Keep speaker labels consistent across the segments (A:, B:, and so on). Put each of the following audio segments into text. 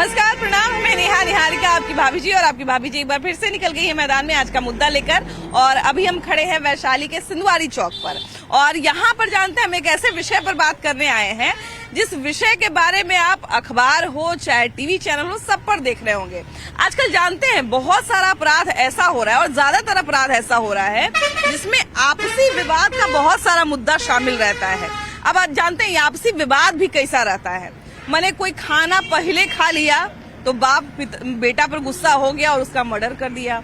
A: नमस्कार, प्रणाम। मैं नेहा निहारिका, आपकी भाभी जी। और आपकी भाभी जी एक बार फिर से निकल गई है मैदान में आज का मुद्दा लेकर। और अभी हम खड़े हैं वैशाली के सिंधवारी चौक पर, और यहाँ पर जानते हैं हम एक ऐसे विषय पर बात करने आए हैं जिस विषय के बारे में आप अखबार हो चाहे टीवी चैनल हो सब पर देख रहे होंगे। आजकल जानते हैं बहुत सारा अपराध ऐसा हो रहा है, और ज्यादातर अपराध ऐसा हो रहा है जिसमें आपसी विवाद का बहुत सारा मुद्दा शामिल रहता है। अब आप जानते हैं आपसी विवाद भी कैसा रहता है। मैंने कोई खाना पहले खा लिया तो बाप बेटा पर गुस्सा हो गया और उसका मर्डर कर दिया।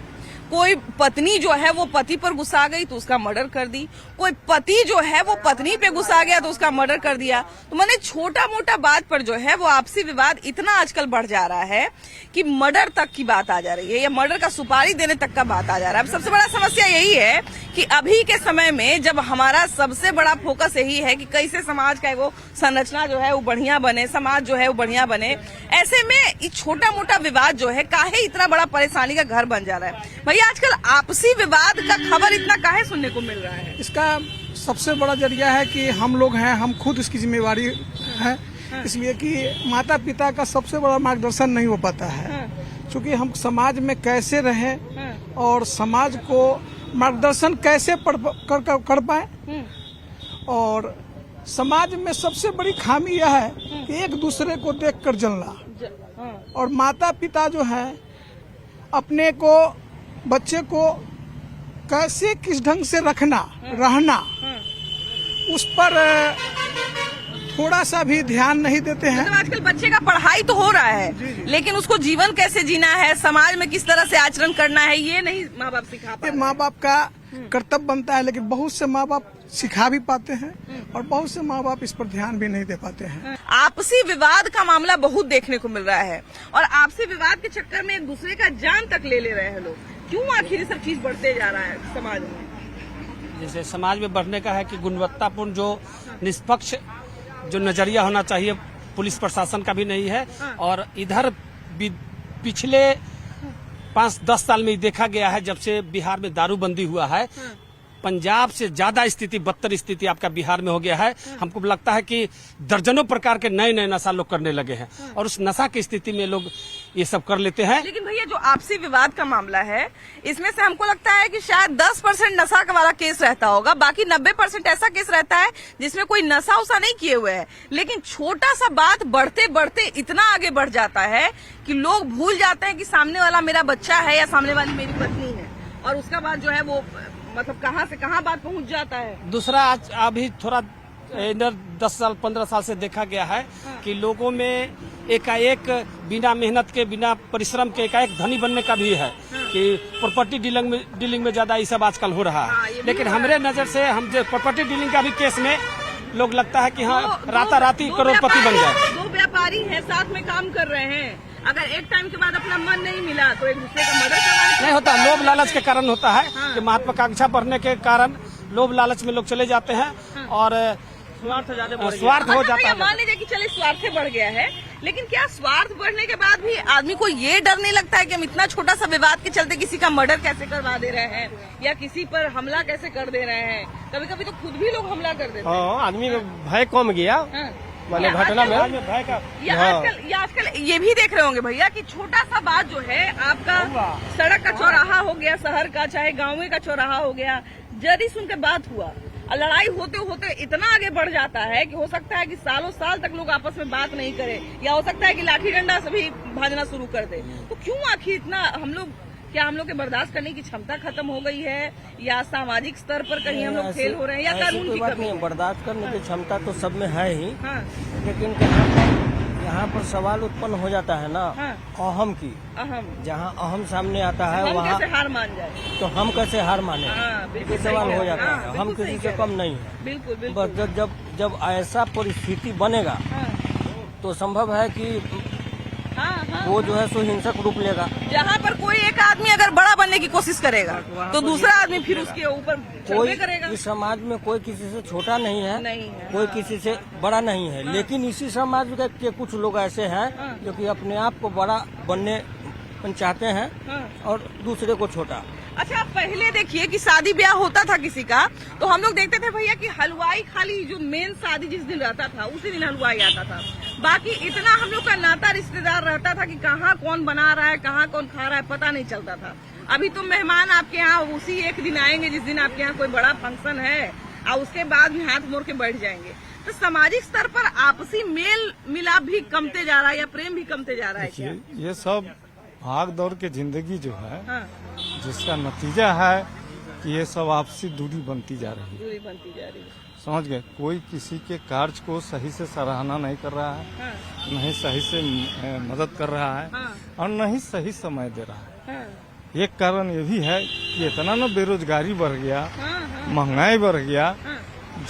A: कोई पत्नी जो है वो पति पर गुस्सा गई तो उसका मर्डर कर दी। कोई पति जो है वो पत्नी पे गुस्सा गया तो उसका मर्डर कर दिया। तो मैंने छोटा मोटा बात पर जो है वो आपसी विवाद इतना आजकल बढ़ जा रहा है कि मर्डर तक की बात आ जा रही है, या मर्डर का सुपारी देने तक का बात आ जा रहा है। अब सबसे बड़ा समस्या यही है कि अभी के समय में जब हमारा सबसे बड़ा फोकस यही है कि कैसे समाज का वो संरचना जो है वो बढ़िया बने, समाज जो है वो बढ़िया बने, ऐसे में ये छोटा मोटा विवाद जो है काहे इतना बड़ा परेशानी का घर बन जा रहा है। भैया आजकल आपसी विवाद का खबर इतना काहे सुनने को मिल रहा है?
B: इसका सबसे बड़ा जरिया है कि हम लोग हैं, हम खुद इसकी जिम्मेवारी है। इसलिए कि माता पिता का सबसे बड़ा मार्गदर्शन नहीं हो पाता है, क्योंकि हम समाज में कैसे रहें और समाज को मार्गदर्शन कैसे कर पाए। और समाज में सबसे बड़ी खामी यह है कि एक दूसरे को देखकर जलना। और माता पिता जो है अपने को, बच्चे को कैसे किस ढंग से रहना उस पर थोड़ा सा भी ध्यान नहीं देते हैं।
A: मतलब आजकल बच्चे का पढ़ाई तो हो रहा है, लेकिन उसको जीवन कैसे जीना है, समाज में किस तरह से आचरण करना है, ये नहीं माँ बाप सिखा पाते।
B: माँ बाप का कर्तव्य बनता है, लेकिन बहुत से माँ बाप सिखा भी पाते हैं और बहुत से माँ बाप इस पर ध्यान भी नहीं दे पाते हैं।
A: आपसी विवाद का मामला बहुत देखने को मिल रहा है, और आपसी विवाद के चक्कर में एक दूसरे का जान तक ले रहे हैं लोग। क्यों आखिर ये सब चीज बढ़ते जा रहा है समाज में?
C: जैसे समाज में बढ़ने का है कि गुणवत्तापूर्ण जो निष्पक्ष जो नजरिया होना चाहिए पुलिस प्रशासन का भी नहीं है। और इधर पिछले 5-10 साल में देखा गया है, जब से बिहार में दारूबंदी हुआ है, पंजाब से ज्यादा स्थिति, बदतर स्थिति आपका बिहार में हो गया है। हमको लगता है कि दर्जनों प्रकार के नए नए नशा लोग करने लगे हैं, और उस नशा की स्थिति में लोग ये सब कर लेते हैं।
A: लेकिन भैया जो आपसी विवाद का मामला है, इसमें से हमको लगता है कि शायद 10% नशा का वाला केस रहता होगा, बाकी 90% ऐसा केस रहता है जिसमें कोई नशा उसा नहीं किए हुए है, लेकिन छोटा सा बात बढ़ते बढ़ते इतना आगे बढ़ जाता है कि लोग भूल जाते हैं कि सामने वाला मेरा बच्चा है या सामने वाली मेरी पत्नी है, और उसका बाद जो है वो मतलब कहाँ से कहाँ बात पहुँच जाता है।
C: दूसरा, आज अभी थोड़ा 10 साल 15 साल से देखा गया है कि लोगों में एकाएक बिना मेहनत के, बिना परिश्रम के एकाएक धनी बनने का भी है कि प्रॉपर्टी डीलिंग में ज्यादा ये सब आजकल हो रहा है। लेकिन हमारे नजर से हम जो प्रॉपर्टी डीलिंग का भी केस में लोग लगता है कि हाँ राताराती करोड़पति बन जाए।
A: दो व्यापारी हैं, साथ में काम कर रहे हैं, अगर एक टाइम के बाद अपना मन नहीं मिला तो एक दूसरे का मर्डर करवा
C: नहीं होता। लोभ लालच के कारण होता है कि महत्वाकांक्षा बढ़ने के कारण लोभ लालच में लोग चले जाते हैं और स्वार्थ हो जाता है।
A: मान लीजिए कि चलिए स्वार्थ बढ़ गया है, लेकिन क्या स्वार्थ बढ़ने के बाद भी आदमी को ये डर नहीं लगता है कि हम इतना छोटा सा विवाद के चलते किसी का मर्डर कैसे करवा दे रहे हैं, या किसी पर हमला कैसे कर दे रहे हैं? कभी कभी तो खुद भी लोग हमला कर देते हैं।
C: आदमी में भय कम गया, मैंने घटना में भय का।
A: आजकल ये भी देख रहे होंगे भैया कि छोटा सा बात जो है, आपका सड़क का चौराहा हो गया, शहर का चाहे गाँव का चौराहा हो गया, जरी सुन के बात हुआ, लड़ाई होते होते इतना आगे बढ़ जाता है कि हो सकता है कि सालों साल तक लोग आपस में बात नहीं करे, या हो सकता है कि लाठी डंडा से भी भाजना शुरू कर दे। तो क्यों आखिर इतना हम लोग के बर्दाश्त करने की क्षमता खत्म हो गई है, या सामाजिक स्तर पर कहीं हम लोग फेल हो रहे हैं, या कानून की कमी है?
D: बर्दाश्त करने की क्षमता तो सब में है ही, लेकिन यहाँ पर सवाल उत्पन्न हो जाता है ना अहम की। जहाँ अहम सामने आता है वहाँ
A: कैसे हार मान जाए, तो
D: हम कैसे हार माने, ये सवाल हो जाता है। हम किसी से कम नहीं है।
A: बिल्कुल।
D: बस जब ऐसा परिस्थिति बनेगा तो संभव है कि वो जो है सो हिंसक रूप लेगा।
A: जहाँ पर कोई एक आदमी अगर बड़ा बनने की कोशिश करेगा तो दूसरा आदमी फिर उसके ऊपर
D: कोई
A: करेगा।
D: इस समाज में कोई किसी से छोटा नहीं है, कोई किसी से बड़ा नहीं है। लेकिन इसी समाज के कुछ लोग ऐसे हैं जो कि अपने आप को बड़ा बनने चाहते हैं और दूसरे को छोटा।
A: अच्छा, आप पहले देखिए कि शादी ब्याह होता था किसी का, तो हम लोग देखते थे भैया कि हलवाई खाली जो मेन शादी जिस दिन रहता था उसी दिन हलवाई आता था। बाकी इतना हम लोग का नाता रिश्तेदार रहता था कि कहाँ कौन बना रहा है, कहाँ कौन खा रहा है, पता नहीं चलता था। अभी तो मेहमान आपके यहाँ उसी एक दिन आएंगे जिस दिन आपके यहाँ कोई बड़ा फंक्शन है, और उसके बाद भी हाथ मोड़ के बैठ जाएंगे। तो सामाजिक स्तर पर आपसी मेल मिलाप भी कमते जा रहा है या प्रेम भी कमते जा रहा है क्या?
E: ये सब भाग दौड़ के जिंदगी जो है,
A: हाँ,
E: जिसका नतीजा है कि ये सब आपसी दूरी बनती जा रही है।
A: दूरी बनती जा रही है।
E: समझ गए? कोई किसी के कार्य को सही से सराहना नहीं कर रहा है,
A: हाँ,
E: नहीं सही से मदद कर रहा है,
A: हाँ,
E: और नहीं सही समय दे रहा है।
A: हाँ,
E: एक कारण ये भी है कि इतना ना बेरोजगारी बढ़ गया,
A: हाँ, हाँ,
E: महंगाई बढ़ गया,
A: हाँ।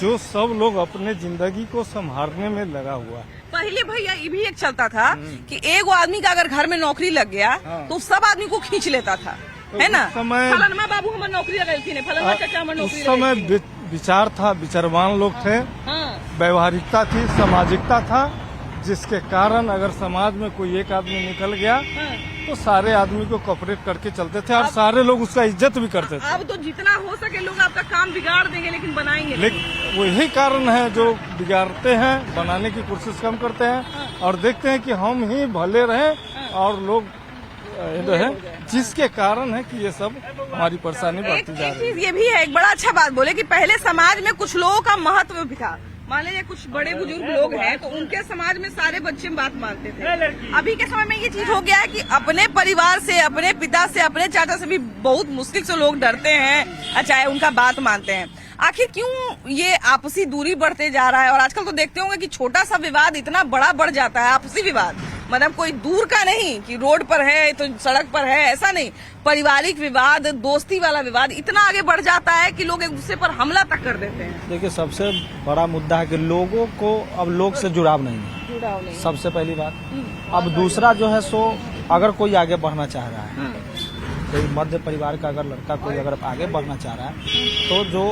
E: जो सब लोग अपने जिंदगी को संभालने में लगा हुआ है।
A: पहले भैया ये भी एक चलता था कि एक आदमी का अगर घर में नौकरी लग गया
E: हाँ।
A: तो सब आदमी को खींच लेता था, है ना?
E: उस समय-
A: फलाना बाबू हमारी नौकरी लगाई थी, फलाना चाचा हमारी
E: उस
A: नौकरी
E: समय
A: लगाई थी।
E: विचार था, विचारवान लोग थे,
A: हाँ,
E: व्यवहारिकता थी, सामाजिकता था, जिसके कारण अगर समाज में कोई एक आदमी निकल गया
A: हाँ।
E: तो सारे आदमी को कॉपरेट करके चलते थे और सारे लोग उसका इज्जत भी करते थे।
A: अब तो जितना हो सके लोग आपका काम बिगाड़ देंगे लेकिन बनाएंगे नहीं।
E: लेकिन वही कारण है जो बिगाड़ते हैं, बनाने की कोशिश कम करते हैं और देखते हैं कि हम ही भले रहें और लोग रहे, जिसके कारण है कि ये सब हमारी परेशानी
A: एक
E: बढ़ती जा
A: एक
E: रही है।
A: चीज ये भी है, एक बड़ा अच्छा बात बोले कि पहले समाज में कुछ लोगों का महत्व भी था। मान लीजिए कुछ बड़े बुजुर्ग लोग हैं तो उनके समाज में सारे बच्चे बात मानते थे। अभी के समय में ये चीज हो गया है कि अपने परिवार से, अपने पिता से, अपने चाचा से भी बहुत मुश्किल से लोग डरते हैं, चाहे उनका बात मानते हैं। आखिर क्यों ये आपसी दूरी बढ़ते जा रहा है? और आजकल तो देखते होंगे कि छोटा सा विवाद इतना बड़ा बढ़ जाता है, आपसी विवाद, मतलब कोई दूर का नहीं कि रोड पर है तो सड़क पर है, ऐसा नहीं, पारिवारिक विवाद, दोस्ती वाला विवाद इतना आगे बढ़ जाता है कि लोग एक दूसरे पर हमला तक कर देते हैं।
D: देखिए, सबसे बड़ा मुद्दा है कि लोगों को अब लोग से जुड़ाव नहीं है,
A: जुड़ाव नहीं।
D: सबसे पहली बात। अब दूसरा जो है सो, अगर कोई आगे बढ़ना चाह रहा है, कोई मध्य परिवार का अगर लड़का कोई अगर आगे बढ़ना चाह रहा है, तो जो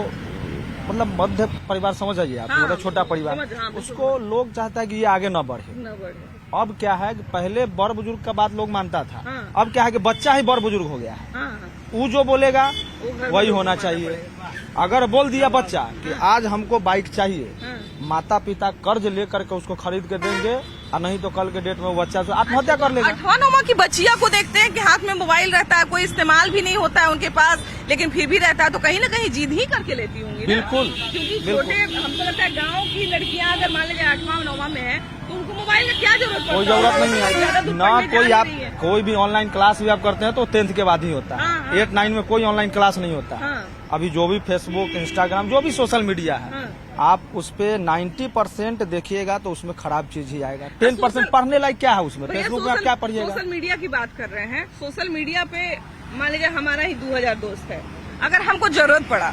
D: मतलब मध्य परिवार समझ आइए आप,
A: हाँ,
D: मतलब छोटा परिवार,
A: समझ, हाँ,
D: उसको लोग चाहता है कि ये आगे न बढ़े।
A: न बढ़े।
D: अब क्या है कि पहले बड़ बुजुर्ग का बात लोग मानता था,
A: हाँ।
D: अब क्या है कि बच्चा ही बड़ बुजुर्ग हो गया है।
A: हाँ,
D: वो जो बोलेगा
A: वो घर
D: वही
A: में
D: होना
A: मानना
D: चाहिए।
A: पड़ेगा।
D: अगर बोल दिया बच्चा कि आज हमको बाइक चाहिए,
A: हाँ।
D: माता पिता कर्ज लेकर के उसको खरीद के देंगे, और नहीं तो कल के डेट में वो बच्चा से आत्महत्या कर लेगा।
A: 8वां की बच्चिया को देखते हैं कि हाथ में मोबाइल रहता है, कोई इस्तेमाल भी नहीं होता है उनके पास, लेकिन फिर भी रहता है, तो कहीं ना कहीं जिद ही करके लेती होंगी ना?
D: बिल्कुल,
A: क्योंकि
D: बिल्कुल।
A: छोटे, हमको लगता है गांव की लड़कियां अगर मान लीजिए 8वां 9वां में है तो उनको मोबाइल का क्या जरूरत पड़ता है?
D: कोई जरूरत नहीं
A: ज्यादा
D: है
A: दूर
D: ना।
A: पढ़ने
D: कोई
A: जाना
D: आप
A: नहीं है।
D: कोई भी ऑनलाइन क्लास भी आप करते हैं तो 10th के बाद ही होता है।
A: हाँ, हाँ।
D: 8, 9 में कोई ऑनलाइन क्लास नहीं होता है।
A: हाँ।
D: अभी जो भी फेसबुक, इंस्टाग्राम, जो भी सोशल मीडिया है,
A: हाँ।
D: आप उस पे 90% देखिएगा तो उसमें खराब चीज ही आएगा। 10% पढ़ने लायक क्या है उसमें?
A: भैया,
D: फेसबुक में आप क्या पढ़िएगा?
A: सोशल मीडिया की बात कर रहे हैं। सोशल मीडिया पे मान लीजिए हमारा ही 2000 दोस्त है, अगर हमको जरूरत पड़ा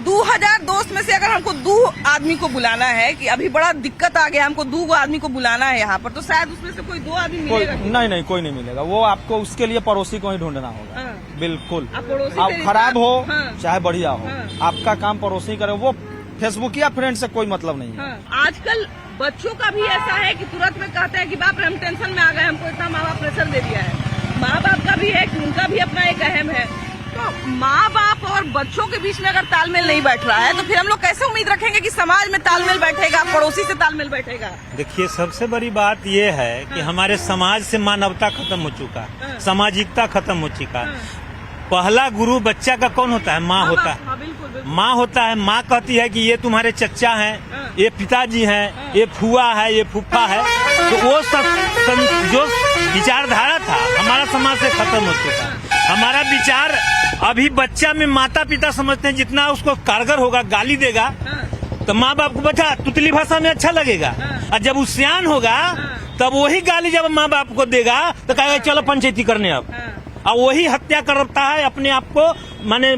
A: 2000 दोस्त में से अगर हमको 2 आदमी को बुलाना है कि अभी बड़ा दिक्कत आ गया, हमको 2 आदमी को बुलाना है यहाँ पर, तो शायद उसमें से कोई 2 आदमी
D: कोई
A: मिलेगा।
D: नहीं, कोई नहीं मिलेगा। वो आपको उसके लिए पड़ोसी को ही ढूंढना होगा।
A: हाँ।
D: बिल्कुल।
A: आप पड़ोसी
D: आप
A: से
D: खराब हो
A: हाँ।
D: चाहे बढ़िया हो,
A: हाँ।
D: आपका काम पड़ोसी करे, वो फेसबुक या फ्रेंड से कोई मतलब नहीं है।
A: हाँ। आजकल बच्चों का भी ऐसा है कि तुरंत में कहते हैं कि बाप रे हम टेंशन में आ गए, हमको इतना माँ बाप प्रेशर दे दिया है। माँ बाप का भी है कि उनका भी अपना एक अहम है। तो माँ बाप और बच्चों के बीच में अगर तालमेल नहीं बैठ रहा है तो फिर हम लोग कैसे उम्मीद रखेंगे कि समाज में तालमेल बैठेगा, पड़ोसी से तालमेल बैठेगा?
F: देखिए, सबसे बड़ी बात ये है कि हमारे समाज से मानवता खत्म हो चुका है, सामाजिकता खत्म हो चुका है। पहला गुरु बच्चा का कौन होता है? माँ होता है।
A: हाँ, बिल्कुल, बिल्कुल।
F: माँ होता है। माँ कहती है कि ये तुम्हारे चच्चा हैं, ये पिताजी हैं, ये फुआ है, ये फूफा है। तो वो सब जो विचारधारा था हमारा समाज से खत्म हो चुका है। हमारा विचार अभी बच्चा में माता पिता समझते हैं जितना उसको कारगर होगा, गाली देगा तो माँ बाप को बच्चा तुतली भाषा में अच्छा लगेगा, और जब वो सियान होगा तब वही गाली जब माँ बाप को देगा तो कहेगा चलो पंचायती करने अब, और वही हत्या करता है अपने आप को, माने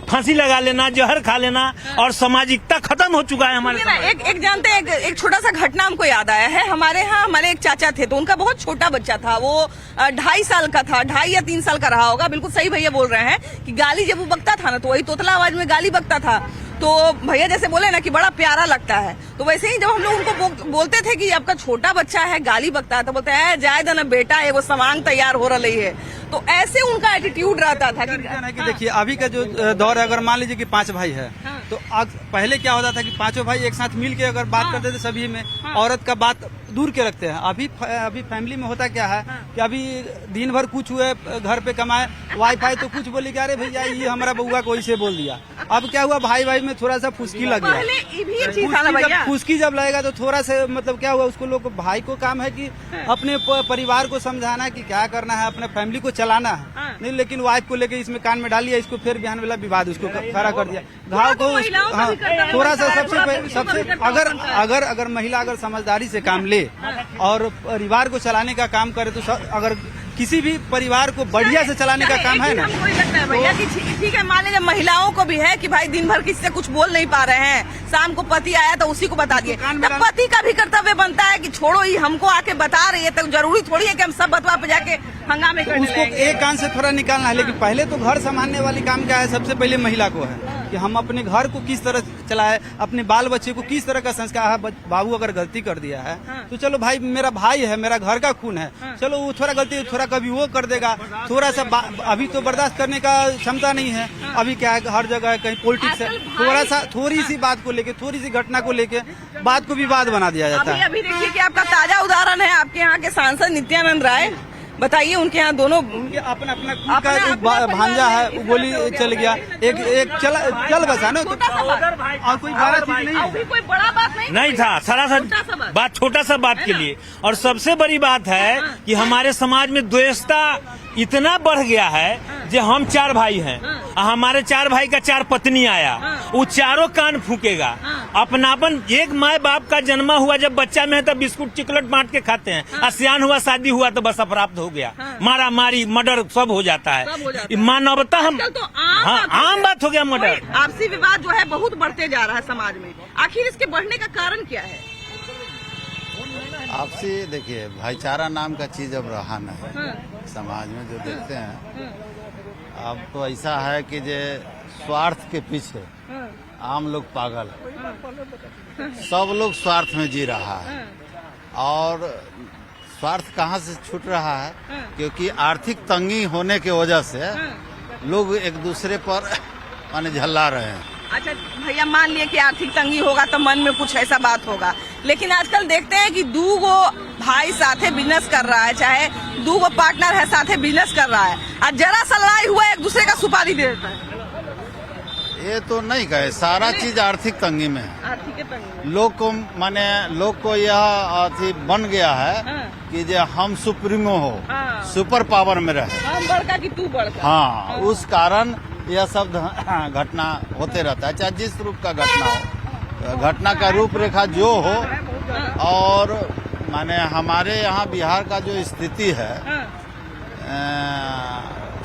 F: फांसी लगा लेना, जहर खा लेना, और सामाजिकता खत्म हो चुका है हमारे समाज।
A: एक जानते हैं, एक छोटा सा घटना हमको याद आया है। हमारे यहाँ हमारे एक चाचा थे, तो उनका बहुत छोटा बच्चा था, वो 2.5 साल का था, 2.5 या 3 साल का रहा होगा। बिल्कुल सही भैया बोल रहे हैं कि गाली जब वो बकता था ना तो वही तोतला आवाज में गाली बकता था, तो भैया जैसे बोले ना कि बड़ा प्यारा लगता है, तो वैसे ही जब हम लोग उनको बोलते थे कि आपका छोटा बच्चा है गाली बकता है, तो बोलते हैं जाए ना बेटा है वो सामान तैयार हो रही है। तो ऐसे उनका एटीट्यूड रहता था
G: कि देखिए अभी का जो दौर है, अगर मान लीजिए कि 5 भाई है तो पहले क्या होता था कि 5 भाई एक साथ मिल के अगर बात करते थे सभी में, औरत का बात दूर के रखते हैं। अभी फैमिली में होता क्या है कि अभी दिन भर कुछ हुए घर पे कमाए, वाईफाई तो कुछ बोली कि अरे भैया ये हमारा बउआ को इसे बोल दिया। अब क्या हुआ, भाई भाई में थोड़ा सा फुसकी लग गया। फुसकी जब लगेगा तो थोड़ा सा मतलब क्या हुआ, उसको लोग भाई को काम है कि अपने परिवार को समझाना कि क्या करना है, अपने फैमिली को चलाना है नहीं, लेकिन वाइफ को लेके इसमें कान में डाल लिया, इसको फिर बिहान वाला विवाद उसको खड़ा कर दिया। घाव को थोड़ा सा सबसे अगर महिला अगर समझदारी से काम ले और परिवार को चलाने का काम करे, तो अगर किसी भी परिवार को बढ़िया से चलाने का काम है ना,
A: हमको ही लगता है भैया कि ठीक है, मान लीजिए महिलाओं को भी है कि भाई दिन भर किसी से कुछ बोल नहीं पा रहे हैं, शाम को पति आया तो उसी को बता दिए। तब पति का भी कर्तव्य बनता है कि छोड़ो ये हमको आके बता रही है, तो जरूरी थोड़ी है कि हम सब बतवा पे जाके हंगामे करने
G: उसको एक कान से थोड़ा निकालना है। लेकिन पहले तो घर संभालने वाली काम क्या है, सबसे पहले महिला को है कि हम अपने घर को किस तरह चलाए, अपने बाल बच्चे को किस तरह का संस्कार है। बाबू अगर गलती कर दिया है तो चलो भाई मेरा भाई है, मेरा घर का खून है, चलो वो थोड़ा गलती थोड़ा कभी वो कर देगा, थोड़ा सा अभी तो बर्दाश्त करने का क्षमता नहीं है। अभी क्या है, हर जगह कहीं पॉलिटिक्स है, थोड़ी सी बात को लेके, थोड़ी सी घटना को लेके बात को विवाद बना दिया जाता है।
A: अभी देखिए कि आपका ताजा उदाहरण है आपके यहाँ के सांसद नित्यानंद राय, बताइए उनके यहाँ दोनों
G: अपना अपना का एक भांजा है, वो गोली चल गया, एक चल बसा ना, तो और कोई बड़ा चीज नहीं है,
A: कोई बड़ा बात
F: नहीं था, सारा बात छोटा सा बात के लिए। और सबसे बड़ी बात है कि हमारे समाज में द्वेषता इतना बढ़ गया है जो हम 4 भाई हैं, हमारे 4 भाई का 4 पत्नी आया, वो चारों कान फूकेगा। अपनापन, एक माँ बाप का जन्मा हुआ जब बच्चा में है तब बिस्कुट चिकलेट बांट के खाते हैं, आसियान हुआ शादी हुआ तो बस अपराध हो गया, मारा मारी मर्डर सब हो जाता है। मानवता हम आम बात हो गया मर्डर।
A: आपसी विवाद जो है बहुत बढ़ते जा रहा है समाज में, आखिर इसके बढ़ने का कारण क्या है?
H: आपसी देखिए भाईचारा नाम का चीज अब रहा नहीं समाज में, जो देखते हैं अब तो ऐसा है कि जे स्वार्थ के पीछे आम लोग पागल है, सब लोग स्वार्थ में जी रहा है। और स्वार्थ कहाँ से छूट रहा है, क्योंकि आर्थिक तंगी होने की वजह से लोग एक दूसरे पर माने झल्ला रहे हैं।
A: अच्छा भैया, मान लिए कि आर्थिक तंगी होगा तो मन में कुछ ऐसा बात होगा, लेकिन आजकल देखते हैं कि 2 भाई साथे बिजनेस कर रहा है, चाहे 2 पार्टनर है साथे बिजनेस कर रहा है, और जरा सा लड़ाई हुआ एक दूसरे का सुपारी दे देता है।
H: ये तो नहीं कहे, सारा चीज आर्थिक तंगी में है।
A: आर्थिक तंगी
H: लोग को यह बन गया है कि जे हम सुप्रीमो हो, सुपर पावर में रहे,
A: हम बड़का कि तू बड़का।
H: हाँ, उस कारण यह सब घटना होते रहता है, चाहे जिस रूप का घटना हो, घटना का रूपरेखा जो हो। और माने हमारे यहाँ बिहार का जो स्थिति है,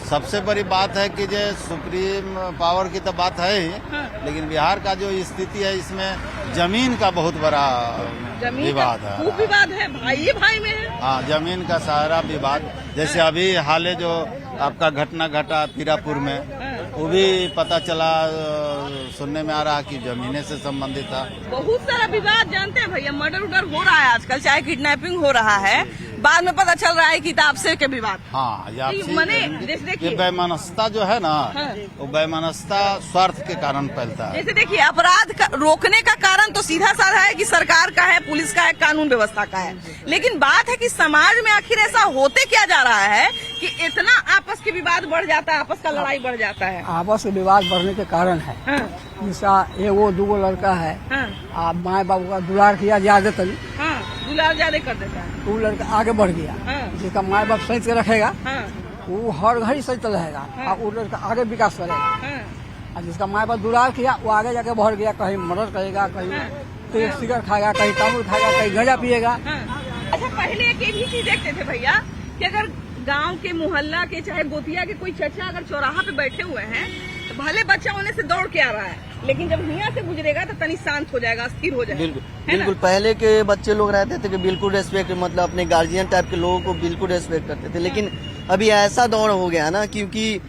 H: सबसे बड़ी बात है कि जो सुप्रीम पावर की तो बात है ही, लेकिन बिहार का जो स्थिति है इसमें जमीन का बहुत बड़ा विवाद है।
A: खूब विवाद है, भाई में है।
H: हाँ, जमीन का सारा विवाद, जैसे अभी हाल जो आपका घटना घटा पीरापुर में, वो भी पता चला, सुनने में आ रहा कि जमीने से संबंधित था।
A: बहुत सारा विवाद जानते हैं भैया, मर्डर उडर हो रहा है आजकल, चाहे किडनैपिंग हो रहा है, बाद में पता चल रहा है कि आपसे के विवाद।
H: हाँ,
A: देखिए
H: बेमनस्ता जो है ना, वो बेमनस्ता स्वार्थ के कारण फैलता है।
A: जैसे देखिए, अपराध रोकने का कारण तो सीधा साधा है कि सरकार का है, पुलिस का है, कानून व्यवस्था का है, लेकिन बात है कि समाज में आखिर ऐसा होते क्या जा रहा है कि इतना आपस के विवाद बढ़ जाता है, आपस का लड़ाई बढ़ जाता है।
B: आपस में विवाद बढ़ने के कारण है जैसा ये वो 2 लड़का है, आप माए बाबू का दुलार किया ज्यादा तरी,
A: दुलार ज्यादा कर देता है,
B: वो लड़का आगे बढ़ गया, जिसका माए बाप सही से रखेगा वो हर घड़ी सही रहेगा, और वो लड़का आगे विकास करेगा। और जिसका माए बाप दुलार किया वो आगे जाके बढ़ गया, कहीं मर्डर करेगा, कहीं सिगरेट खाएगा, कहीं तामुल खाएगा, कहीं गंजा पिएगा।
A: अच्छा, पहले एक भी चीज देखते थे भैया कि अगर गांव के मोहल्ला के चाहे गोतिया के कोई चचा अगर चौराहा पे बैठे हुए हैं तो भले बच्चा होने से दौड़ के आ रहा है, लेकिन जब हिया से गुजरेगा तो तनी शांत हो जाएगा, स्थिर हो जाएगा।
I: बिल्कुल पहले के बच्चे लोग रहते थे कि बिल्कुल रेस्पेक्ट, मतलब अपने गार्जियन टाइप के लोगों को बिल्कुल रेस्पेक्ट करते थे, लेकिन अभी ऐसा दौर हो गया ना, क्योंकि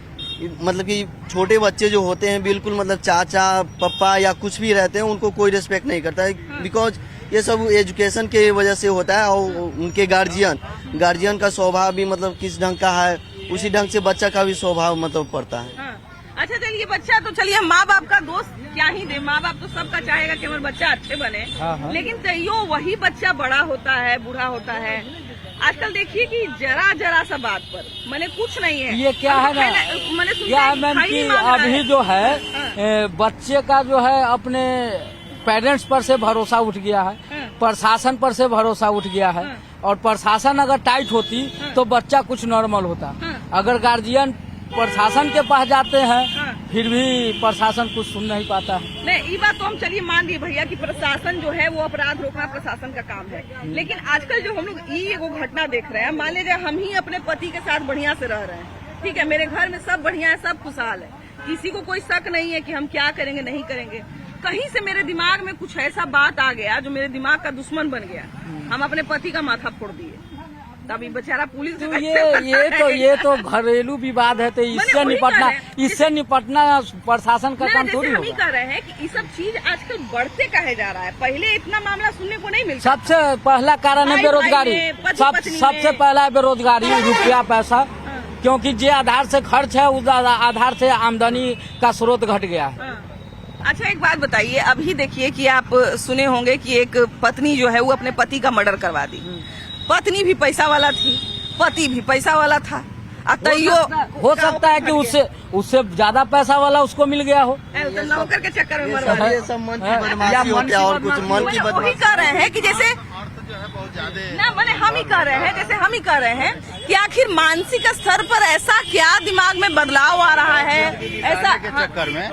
I: मतलब कि छोटे बच्चे जो होते हैं बिल्कुल मतलब चाचा पापा या कुछ भी रहते हैं उनको कोई रिस्पेक्ट नहीं करता है, बिकॉज ये सब एजुकेशन के वजह से होता है। और उनके गार्जियन का स्वभाव भी मतलब किस ढंग का है उसी ढंग से बच्चा का भी स्वभाव मतलब पड़ता है।
A: हाँ। अच्छा चलिए बच्चा तो चलिए माँ बाप का दोस्त क्या ही दे, माँ बाप तो सबका चाहेगा कि हमारे बच्चा अच्छे बने, लेकिन तैयो वही बच्चा बड़ा होता है, बूढ़ा होता है। आजकल देखिए कि जरा सा बात पर मैंने कुछ नहीं है,
J: ये क्या है ना,
A: मैंने
J: क्या है मैम कि अभी जो है बच्चे का जो है अपने पेरेंट्स पर से भरोसा उठ गया है, प्रशासन पर से भरोसा उठ गया है। और प्रशासन अगर टाइट होती तो बच्चा कुछ नॉर्मल होता। अगर गार्जियन प्रशासन के पास जाते हैं फिर भी प्रशासन कुछ सुन नहीं पाता है।
A: नहीं, ये बात तो हम चलिए मान लिए भैया कि प्रशासन जो है वो अपराध रोकना प्रशासन का काम है, लेकिन आजकल जो हम लोग ये वो घटना देख रहे हैं, मान लीजिए हम ही अपने पति के साथ बढ़िया से रह रहे हैं, ठीक है, मेरे घर में सब बढ़िया है, सब खुशहाल है, किसी को कोई शक नहीं है कि हम क्या करेंगे नहीं करेंगे। कहीं से मेरे दिमाग में कुछ ऐसा बात आ गया जो मेरे दिमाग का दुश्मन बन गया, हम अपने पति का माथा फोड़ दिए, तभी बेचारा पुलिस
J: तो ये तो घरेलू विवाद है, तो इससे निपटना प्रशासन का काम थोड़ी
A: हम ही कर रहे हैं कि ये सब चीज आजकल बढ़ते कहे जा रहा है, पहले इतना मामला सुनने को नहीं मिलता।
J: सबसे पहला कारण है बेरोजगारी, सबसे पहला है बेरोजगारी, रुपया पैसा, क्योंकि जे आधार से खर्च है उस आधार से आमदनी का स्रोत घट गया है।
A: अच्छा एक बात बताइए, अभी देखिए कि आप सुने होंगे कि एक पत्नी जो है वो अपने पति का मर्डर करवा दी, पत्नी भी पैसा वाला थी, पति भी पैसा वाला था,
J: हो सकता है कि उससे ज्यादा पैसा वाला उसको मिल गया हो,
A: नौकर के चक्कर में मरवा
I: ये सब मन की बदमाशी होती है और कुछ मन की
A: वही
I: बदमाशी।
A: कर रहे हैं कि जैसे ना मैंने हम ही कह रहे हैं, जैसे हम ही कह रहे हैं कि आखिर मानसिक स्तर पर ऐसा क्या दिमाग में बदलाव आ रहा है, ऐसा
H: के चक्कर में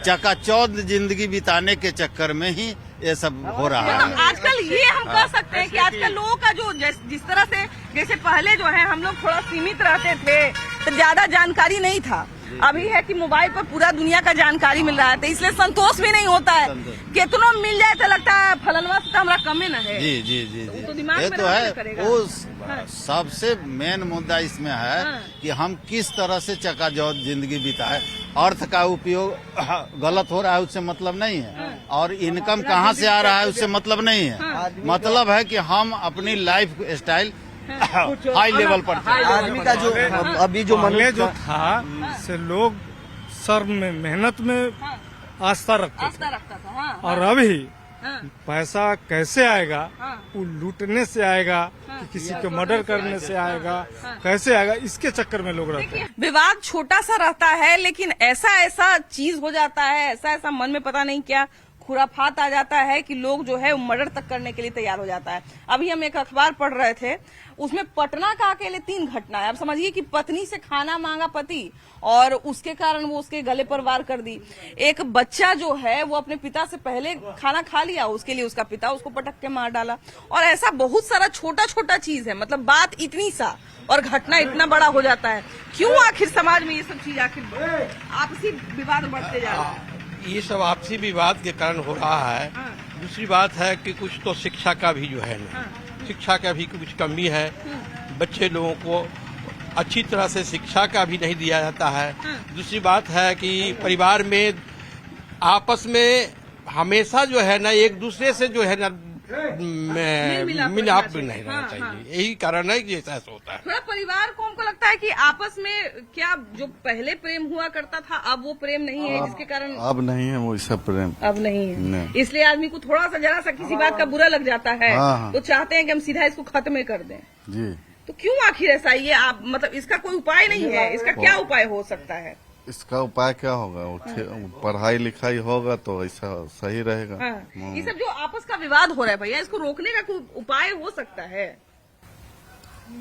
H: चकाचौंध जिंदगी बिताने के चक्कर में ही ये सब हो रहा है।
A: मतलब आजकल ये हम कह सकते हैं कि आजकल लोगों का जो जिस तरह से जैसे पहले जो है हम लोग थोड़ा सीमित रहते थे तो ज्यादा जानकारी नहीं था, अभी है कि मोबाइल पर पूरा दुनिया का जानकारी मिल रहा है, तो इसलिए संतोष भी नहीं होता है, कितना मिल जाए तो लगता है फलनवा से हमारा कमे न है।
H: जी जी जी जी
A: तो दिमाग
H: ये
A: में
H: तो है,
A: करेगा।
H: वो सबसे मेन मुद्दा इसमें है कि हम किस तरह से चकाचौंध जिंदगी बिताए। अर्थ का उपयोग गलत हो रहा है उससे मतलब नहीं है, और इनकम कहाँ से आ रहा है उससे मतलब नहीं है, मतलब है कि हम अपनी लाइफ स्टाइल हाई लेवल पर
I: आदमी का जो अभी जो
E: पहले जो था से लोग शर्म में मेहनत में आस्था रखते थे, और अभी पैसा कैसे आएगा, वो लूटने से आएगा कि किसी को मर्डर करने से आएगा, कैसे आएगा, इसके चक्कर में लोग रहते हैं।
A: विवाद छोटा सा रहता है लेकिन ऐसा चीज हो जाता है, ऐसा मन में पता नहीं क्या खुराफात आ जाता है कि लोग जो है मर्डर तक करने के लिए तैयार हो जाता है। अभी हम एक अखबार पढ़ रहे थे, उसमें पटना का अकेले 3 घटना है। अब समझिए कि पत्नी से खाना मांगा पति और उसके कारण वो उसके गले पर वार कर दी। एक बच्चा जो है वो अपने पिता से पहले खाना खा लिया, उसके लिए उसका पिता उसको पटक के मार डाला। और ऐसा बहुत सारा छोटा छोटा चीज है, मतलब बात इतनी सा और घटना इतना बड़ा हो जाता है। क्यों आखिर समाज में ये सब चीज आखिर आपसी विवाद बढ़ते जा रहा है?
K: ये सब आपसी विवाद के कारण हो रहा है। दूसरी बात है कि कुछ तो शिक्षा का भी जो है ना, शिक्षा का भी कुछ कमी है, बच्चे लोगों को अच्छी तरह से शिक्षा का भी नहीं दिया जाता है। दूसरी बात है कि परिवार में आपस में हमेशा जो है ना एक दूसरे से जो है ना मिलाप नहीं रहना चाहिए, यही कारण है कि ऐसा होता है।
A: थोड़ा परिवार को हमको लगता है कि आपस में क्या जो पहले प्रेम हुआ करता था अब वो प्रेम नहीं है, जिसके कारण
H: अब नहीं है वो सब प्रेम,
A: अब नहीं है, इसलिए आदमी को थोड़ा सा जरा सा किसी बात का बुरा लग जाता है तो चाहते हैं कि हम सीधा इसको खत्म कर दें।
H: जी
A: तो क्यों आखिर ऐसा ये आप मतलब इसका कोई उपाय नहीं है, इसका क्या उपाय हो सकता है?
H: इसका उपाय क्या होगा, पढ़ाई लिखाई होगा तो ऐसा सही रहेगा।
A: ये सब जो आपस का विवाद हो रहा है भैया, इसको रोकने का कोई उपाय हो सकता है?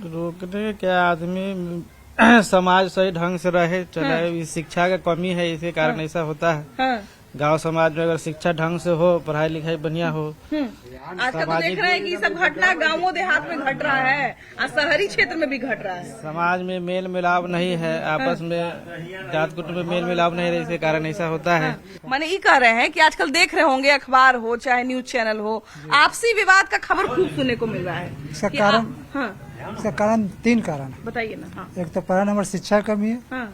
D: रोकने क्या, आदमी समाज सही ढंग से रहे चलाए। शिक्षा का कमी है, इसके कारण ऐसा होता है। गांव समाज में अगर शिक्षा ढंग से हो, पढ़ाई लिखाई बढ़िया हो।
A: आजकल तो देख रहे हैं कि ये सब घटना गांवों देहात में घट रहा है और शहरी क्षेत्र में भी घट रहा है।
D: समाज में मेल मिलाप नहीं है, आपस में जात कुटुंब में मेल मिलाप नहीं है, इसके कारण ऐसा होता है।
A: मैंने ये कह रहे हैं कि आजकल देख रहे होंगे अखबार हो चाहे न्यूज चैनल हो, आपसी विवाद का खबर खूब सुनने को मिल रहा है।
B: इसका कारण 3 कारण
A: बताइए ना।
B: एक तो पहला नंबर शिक्षा कमी है,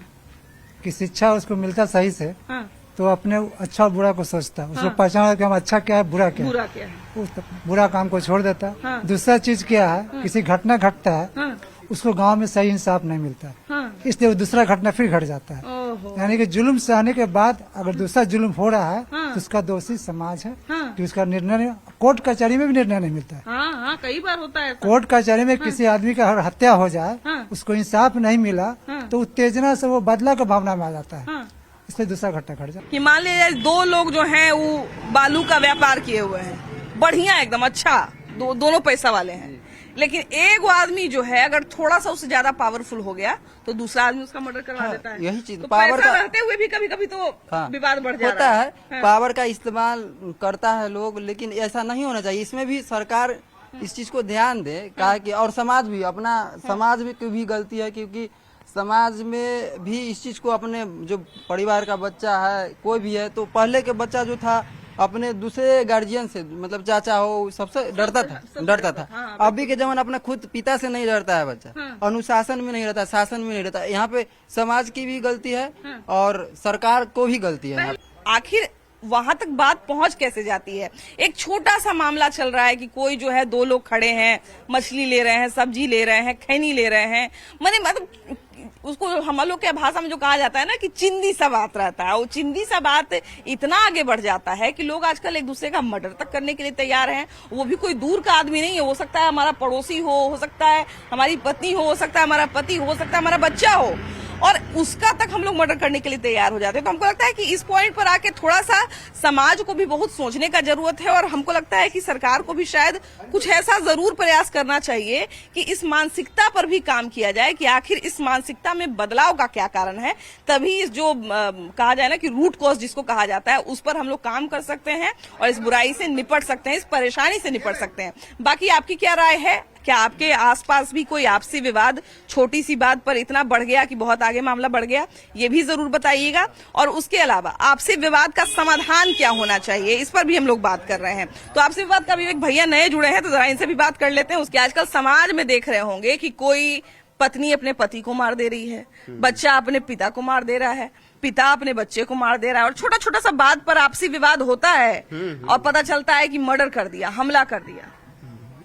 L: कि शिक्षा उसको मिलता सही से,
A: हाँ।
L: तो अपने अच्छा और बुरा को सोचता, उसको पहचान कि हम अच्छा क्या है बुरा क्या है,
A: बुरा क्या है,
L: उस बुरा काम को छोड़ देता।
A: हाँ।
L: दूसरा चीज क्या है, किसी घटना घटता है,
A: हाँ।
L: उसको गांव में सही इंसाफ नहीं मिलता,
A: हाँ।
L: इसलिए वो दूसरा घटना फिर घट जाता है।
A: ओहो।
L: यानी कि जुल्म सहने के बाद अगर दूसरा जुल्म हो रहा है
A: हाँ।
L: तो उसका दोषी समाज है,
A: हाँ।
L: कि उसका निर्णय कोर्ट कचहरी में भी निर्णय नहीं मिलता है।
A: हाँ हाँ, कई बार होता है ऐसा।
L: कोर्ट कचहरी में किसी आदमी का अगर हत्या हो जाए,
A: हाँ।
L: उसको इंसाफ नहीं मिला,
A: हाँ।
L: तो उत्तेजना से वो बदला का भावना में आ जाता है,
A: हाँ।
L: इसलिए दूसरा घटना घट जाता है।
A: कि मान लीजिए 2 लोग जो हैं वो बालू का व्यापार किए हुए हैं, बढ़िया एकदम अच्छा, दोनों पैसा वाले हैं, लेकिन एक आदमी जो है अगर थोड़ा सा उससे ज्यादा पावरफुल हो गया तो दूसरा आदमी उसका मर्डर करवा देता है।
I: यही चीज,
A: तो
I: पावर
A: पैसा
I: का
A: रहते हुए भी कभी कभी तो विवाद बढ़ जा
I: होता
A: रहा
I: है।
A: हाँ।
I: पावर का इस्तेमाल करता है लोग, लेकिन ऐसा नहीं होना चाहिए। इसमें भी सरकार इस चीज को ध्यान दे, कहा कि और समाज भी अपना समाज में की भी गलती है, क्योंकि समाज में भी इस चीज को अपने जो परिवार का बच्चा है कोई भी है, तो पहले के बच्चा जो था अपने दूसरे गार्जियन से, मतलब चाचा हो, सबसे डरता था। अभी के जमाना अपना खुद पिता से नहीं डरता है बच्चा, अनुशासन में नहीं रहता, शासन में नहीं रहता। यहाँ पे समाज की भी गलती है और सरकार को भी गलती है।
A: आखिर वहां तक बात पहुंच कैसे जाती है? एक छोटा सा मामला चल रहा है कि कोई जो है 2 लोग खड़े हैं, मछली ले रहे हैं, सब्जी ले रहे हैं, खैनी ले रहे हैं, मतलब उसको हम लोग के भाषा में जो कहा जाता है ना कि चिंदी सा बात रहता है, वो चिंदी सा बात इतना आगे बढ़ जाता है कि लोग आजकल एक दूसरे का मर्डर तक करने के लिए तैयार हैं। वो भी कोई दूर का आदमी नहीं है, हो सकता है हमारा पड़ोसी हो सकता है हमारी पत्नी हो सकता है हमारा पति हो सकता है हमारा बच्चा हो, और उसका तक हम लोग मर्डर करने के लिए तैयार हो जाते हैं। तो हमको लगता है कि इस पॉइंट पर आके थोड़ा सा समाज को भी बहुत सोचने का जरूरत है, और हमको लगता है कि सरकार को भी शायद कुछ ऐसा जरूर प्रयास करना चाहिए कि इस मानसिकता पर भी काम किया जाए कि आखिर इस मानसिकता में बदलाव का क्या कारण है। तभी इस जो कहा जाए ना कि रूट कॉज जिसको कहा जाता है, उस पर हम लोग काम कर सकते हैं और इस बुराई से निपट सकते हैं, इस परेशानी से निपट सकते हैं। बाकी आपकी क्या राय है? क्या आपके आसपास भी कोई आपसी विवाद छोटी सी बात पर इतना बढ़ गया कि बहुत आगे मामला बढ़ गया? ये भी जरूर बताइएगा। और उसके अलावा आपसी विवाद का समाधान क्या होना चाहिए, इस पर भी हम लोग बात कर रहे हैं। तो आपसी विवाद का भी एक भैया नए जुड़े हैं, तो जरा इनसे भी बात कर लेते हैं। उसके आजकल समाज में देख रहे होंगे कि कोई पत्नी अपने पति को मार दे रही है, बच्चा अपने पिता को मार दे रहा है, पिता अपने बच्चे को मार दे रहा है, और छोटा छोटा सा बात पर आपसी विवाद होता है और पता चलता है कि मर्डर कर दिया, हमला कर दिया।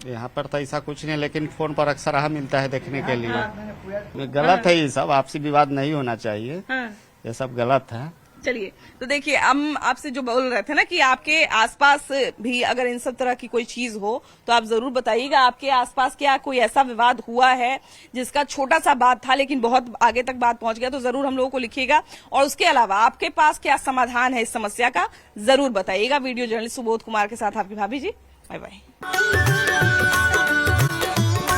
H: यहाँ पर तो ऐसा कुछ नहीं, लेकिन फोन पर अक्सर मिलता है देखने के लिए। गलत है ये सब, आपसी विवाद नहीं होना चाहिए, ये सब गलत है।
A: चलिए, तो देखिए हम आपसे जो बोल रहे थे ना कि आपके आसपास भी अगर इन सब तरह की कोई चीज हो तो आप जरूर बताइएगा। आपके आसपास क्या कोई ऐसा विवाद हुआ है जिसका छोटा सा बात था लेकिन बहुत आगे तक बात पहुंच गया, तो जरूर हम लोगों को लिखिएगा। और उसके अलावा आपके पास क्या समाधान है इस समस्या का, जरूर बताइएगा। वीडियो जर्नलिस्ट सुबोध कुमार के साथ आपकी भाभी जी, बाय बाय।